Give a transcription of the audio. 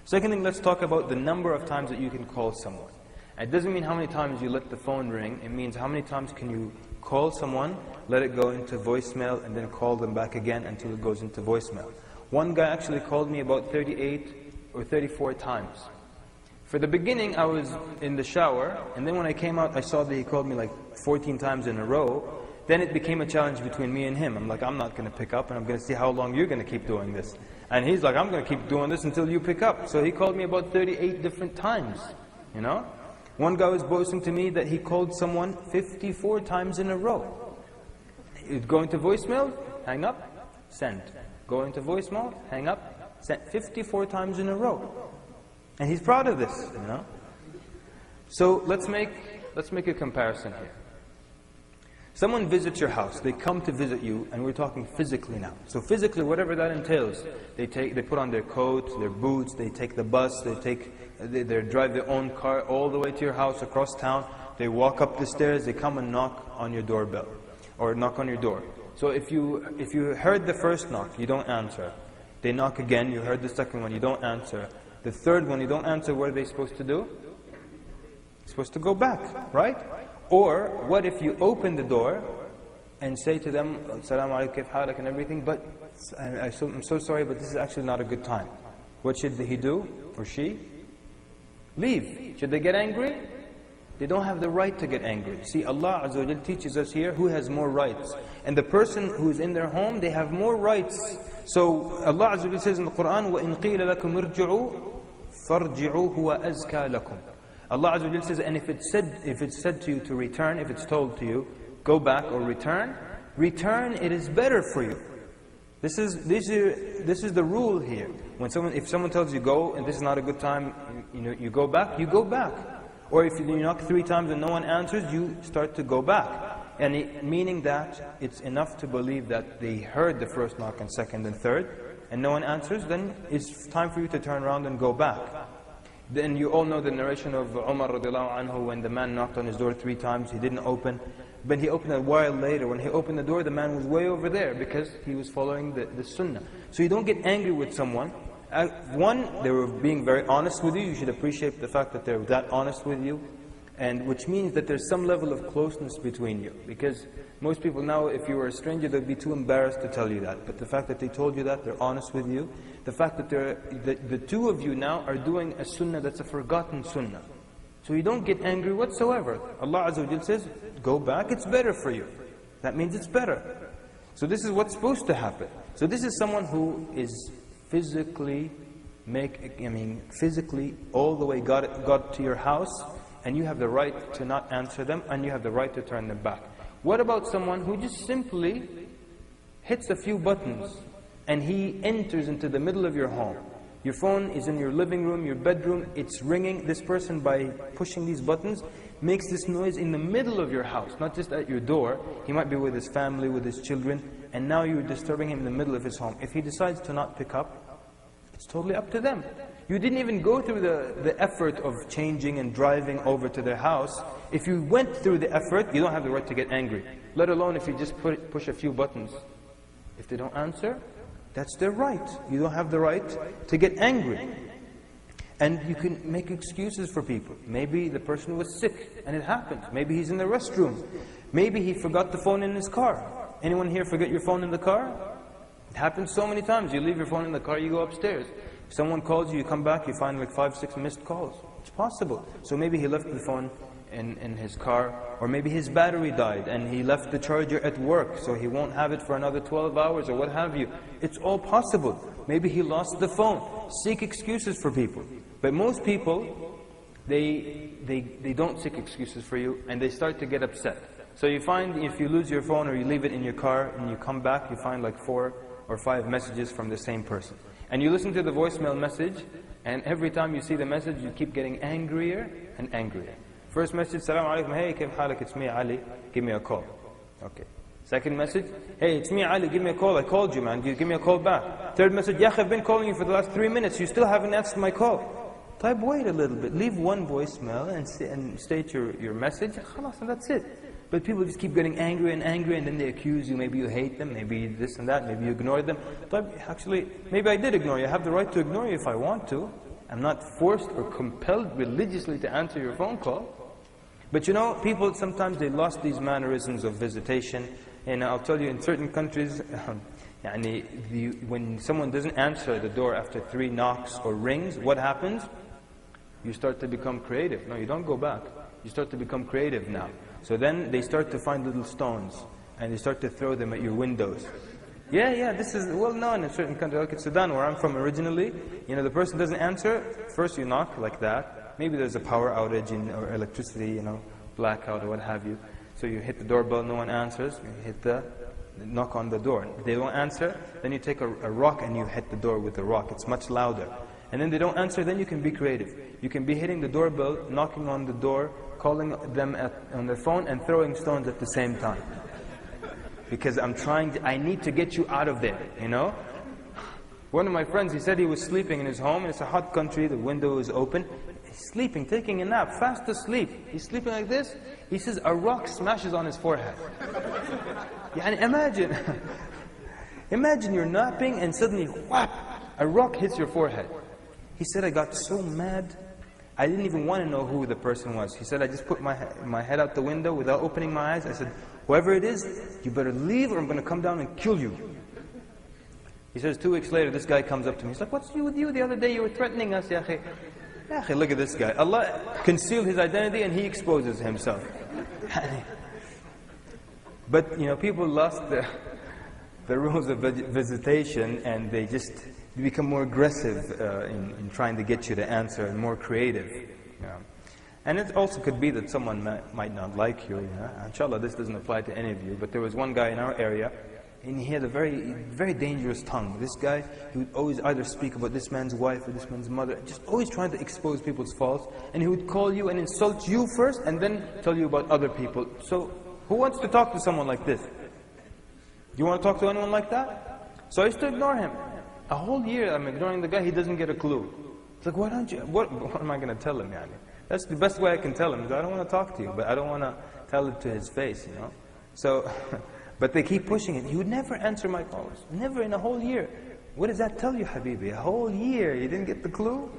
Second thing, let's talk about the number of times that you can call someone. It doesn't mean how many times you let the phone ring. It means how many times can you call someone, let it go into voicemail, and then call them back again until it goes into voicemail. One guy actually called me about 38 or 34 times. For the beginning, I was in the shower, and then when I came out, I saw that he called me like 14 times in a row. Then it became a challenge between me and him. I'm like, I'm not going to pick up, and I'm going to see how long you're going to keep doing this. And he's like, I'm going to keep doing this until you pick up. So he called me about 38 different times, you know. One guy was boasting to me that he called someone 54 times in a row. He'd go into voicemail, hang up, send. Go into voicemail, hang up, send. 54 times in a row. And he's proud of this, you know. So let's make a comparison here. Someone visits your house, they come to visit you, and we're talking physically now. So physically, whatever that entails, they put on their coat, their boots, they take the bus, they drive their own car all the way to your house across town, they walk up the stairs, they come and knock on your doorbell, or knock on your door. So if you heard the first knock, you don't answer. They knock again, you heard the second one, you don't answer. The third one, you don't answer, what are they supposed to do? They're supposed to go back, right? Or, what if you open the door and say to them, Assalamu alaikum, kayf halak, and everything, but I'm so sorry, but this is actually not a good time. What should he do, or she? Leave. Should they get angry? They don't have the right to get angry. See, Allah Azza wa Jal teaches us here who has more rights. And the person who is in their home, they have more rights. So, Allah Azza wa Jal says in the Qur'an, وَإِن قِيلَ لَكُمْ ارْجِعُوا فَارْجِعُوا هُوَ أَزْكَى لَكُمْ. Allah Azza wa Jal says, and if it's said to you to return, if it's told to you, go back or return, it is better for you. This is the rule here. If someone tells you go and this is not a good time, you go back, you go back. Or if you knock 3 times and no one answers, you start to go back. And meaning that it's enough to believe that they heard the first knock and second and third, and no one answers, then it's time for you to turn around and go back. Then you all know the narration of Umar radiallahu anhu, when the man knocked on his door 3 times, he didn't open. But he opened a while later. When he opened the door, the man was way over there because he was following the sunnah. So you don't get angry with someone. One, they were being very honest with you. You should appreciate the fact that they're that honest with you. And which means that there's some level of closeness between you. Because most people now, if you were a stranger, they'd be too embarrassed to tell you that. But the fact that they told you that, they're honest with you. The fact that the two of you now are doing a sunnah that's a forgotten sunnah. So you don't get angry whatsoever. Allah Azza wa Jal says, go back, it's better for you. That means it's better. So this is what's supposed to happen. So this is someone who is physically all the way got to your house, and you have the right to not answer them, and you have the right to turn them back. What about someone who just simply hits a few buttons, and he enters into the middle of your home? Your phone is in your living room, your bedroom, it's ringing. This person, by pushing these buttons, makes this noise in the middle of your house, not just at your door. He might be with his family, with his children, and now you're disturbing him in the middle of his home. If he decides to not pick up, it's totally up to them. You didn't even go through the effort of changing and driving over to their house. If you went through the effort, you don't have the right to get angry. Let alone if you just push a few buttons. If they don't answer, that's their right. You don't have the right to get angry. And you can make excuses for people. Maybe the person was sick, and it happened. Maybe he's in the restroom. Maybe he forgot the phone in his car. Anyone here forget your phone in the car? It happens so many times. You leave your phone in the car, you go upstairs. If someone calls you, you come back, you find like 5, 6 missed calls. It's possible. So maybe he left the phone in his car, or maybe his battery died and he left the charger at work, so he won't have it for another 12 hours or what have you. It's all possible. Maybe he lost the phone. Seek excuses for people. But most people, they don't seek excuses for you, and they start to get upset. So you find if you lose your phone or you leave it in your car and you come back, you find like 4 or 5 messages from the same person. And you listen to the voicemail message, and every time you see the message, you keep getting angrier and angrier. First message, Assalamu alaikum, hey, kayf halak, it's me, Ali, give me a call. Okay. Second message, hey, it's me, Ali, give me a call, I called you, man, give me a call back. Third message, Yakh, I've been calling you for the last 3 minutes, you still haven't answered my call. Type, wait a little bit, leave one voicemail and state your message, khalas, and that's it. But people just keep getting angry, and then they accuse you, maybe you hate them, maybe this and that, maybe you ignore them. But actually, maybe I did ignore you, I have the right to ignore you if I want to. I'm not forced or compelled religiously to answer your phone call. But you know, people sometimes they lost these mannerisms of visitation. And I'll tell you, in certain countries, when someone doesn't answer the door after 3 knocks or rings, what happens? You start to become creative. No, you don't go back. You start to become creative now. So then they start to find little stones and they start to throw them at your windows. Yeah, this is well known in certain countries. Like in Sudan, where I'm from originally, you know, the person doesn't answer. First you knock like that. Maybe there's a power outage or electricity, you know, blackout or what have you. So you hit the doorbell, no one answers. You knock on the door. If they don't answer, then you take a rock and you hit the door with a rock. It's much louder. And then they don't answer, then you can be creative. You can be hitting the doorbell, knocking on the door, calling them on their phone and throwing stones at the same time. Because I need to get you out of there, you know? One of my friends, he said he was sleeping in his home, and it's a hot country, the window is open. He's sleeping, taking a nap, fast asleep. He's sleeping like this. He says a rock smashes on his forehead. Imagine. Imagine you're napping and suddenly, whap, a rock hits your forehead. He said, I got so mad, I didn't even want to know who the person was. He said, I just put my head out the window without opening my eyes. I said, whoever it is, you better leave or I'm going to come down and kill you. He says, 2 weeks later, this guy comes up to me. He's like, what's with you? The other day you were threatening us, ya akhi. Ya akhi, look at this guy. Allah concealed his identity and he exposes himself. But, you know, people lost the rules of visitation and they become more aggressive in trying to get you to answer and more creative. You know. And it also could be that someone might not like you. You know. Inshallah, this doesn't apply to any of you. But there was one guy in our area, and he had a very, very dangerous tongue. This guy, he would always either speak about this man's wife or this man's mother, just always trying to expose people's faults. And he would call you and insult you first, and then tell you about other people. So, who wants to talk to someone like this? Do you want to talk to anyone like that? So I used to ignore him. A whole year I'm ignoring the guy, he doesn't get a clue. It's like, why don't you, what am I going to tell him, yani? That's the best way I can tell him, is I don't want to talk to you, but I don't want to tell it to his face, you know. So, but they keep pushing it. He would never answer my calls, never in a whole year. What does that tell you, Habibi? A whole year, you didn't get the clue?